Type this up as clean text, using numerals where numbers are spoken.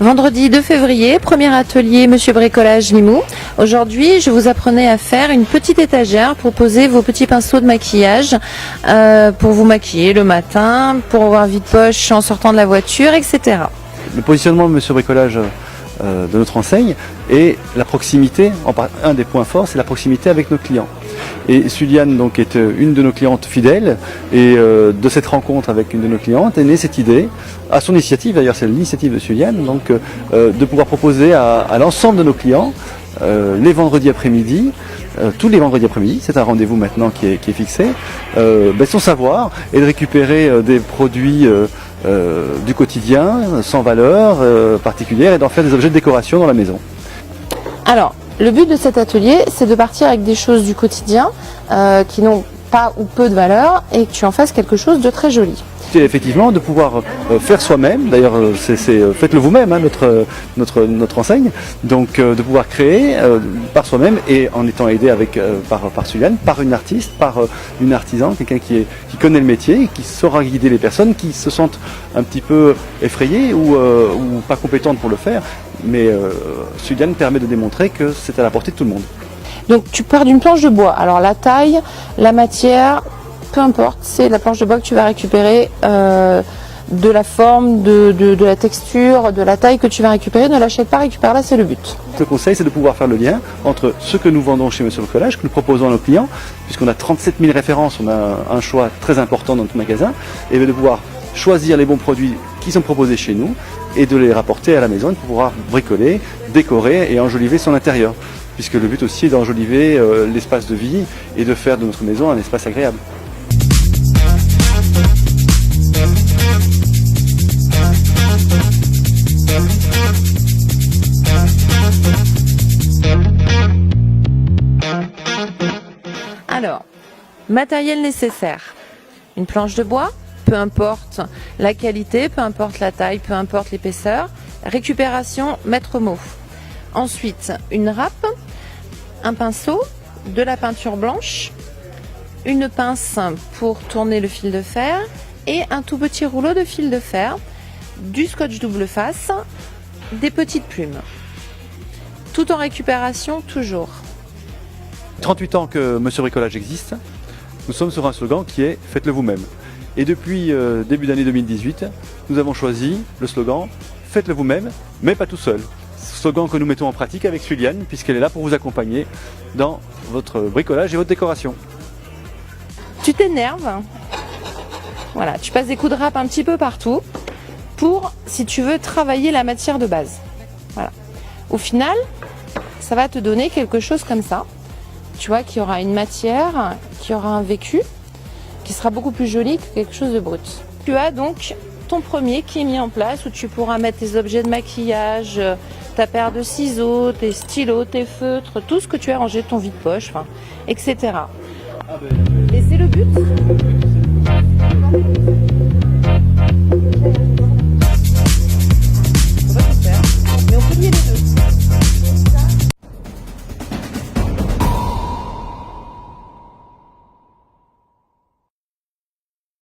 Vendredi 2 février, premier atelier Monsieur Bricolage Limoux. Aujourd'hui, je vous apprenais à faire une petite étagère pour poser vos petits pinceaux de maquillage, pour vous maquiller le matin, pour avoir vide-poche en sortant de la voiture, etc. Le positionnement de Monsieur Bricolage de notre enseigne et la proximité, un des points forts, c'est la proximité avec nos clients. Et Suliane donc est une de nos clientes fidèles et de cette rencontre avec une de nos clientes est née cette idée, à son initiative d'ailleurs, c'est l'initiative de Suliane, donc de pouvoir proposer à l'ensemble de nos clients les vendredis après-midi, tous les vendredis après-midi, c'est un rendez-vous maintenant qui est fixé, son savoir et de récupérer des produits du quotidien, sans valeur particulière et d'en faire des objets de décoration dans la maison. Alors, le but de cet atelier, c'est de partir avec des choses du quotidien qui n'ont pas ou peu de valeur et que tu en fasses quelque chose de très joli. C'est effectivement de pouvoir faire soi-même, d'ailleurs faites-le vous-même, hein, notre enseigne, donc de pouvoir créer par soi-même et en étant aidé par Suliane, par une artiste, par une artisan, quelqu'un qui connaît le métier et qui saura guider les personnes qui se sentent un petit peu effrayées ou pas compétentes pour le faire, mais Suliane permet de démontrer que c'est à la portée de tout le monde. Donc tu pars d'une planche de bois, alors la taille, la matière, peu importe, c'est la planche de bois que tu vas récupérer, de la forme, de la texture, de la taille que tu vas récupérer, ne l'achète pas, récupère-la, c'est le but. Le conseil, c'est de pouvoir faire le lien entre ce que nous vendons chez Monsieur Bricolage, que nous proposons à nos clients, puisqu'on a 37 000 références, on a un choix très important dans notre magasin, et de pouvoir choisir les bons produits qui sont proposés chez nous et de les rapporter à la maison, de pouvoir bricoler, décorer et enjoliver son intérieur. Puisque le but aussi est d'enjoliver l'espace de vie et de faire de notre maison un espace agréable. Alors, matériel nécessaire. Une planche de bois, peu importe la qualité, peu importe la taille, peu importe l'épaisseur. Récupération, maître mot. Ensuite, une râpe, un pinceau, de la peinture blanche, une pince pour tourner le fil de fer et un tout petit rouleau de fil de fer, du scotch double face, des petites plumes. Tout en récupération toujours. 38 ans que Monsieur Bricolage existe, nous sommes sur un slogan qui est « Faites-le vous-même ». Et depuis début d'année 2018, nous avons choisi le slogan « Faites-le vous-même, mais pas tout seul ». Slogan que nous mettons en pratique avec Suliane, puisqu'elle est là pour vous accompagner dans votre bricolage et votre décoration. Tu t'énerves, voilà, tu passes des coups de râpe un petit peu partout pour, si tu veux, travailler la matière de base. Voilà. Au final, ça va te donner quelque chose comme ça, tu vois, qui aura une matière, qui aura un vécu, qui sera beaucoup plus joli que quelque chose de brut. Tu as donc ton premier qui est mis en place où tu pourras mettre tes objets de maquillage, ta paire de ciseaux, tes stylos, tes feutres, tout ce que tu as rangé, ton vide-poche, etc. Et c'est le but.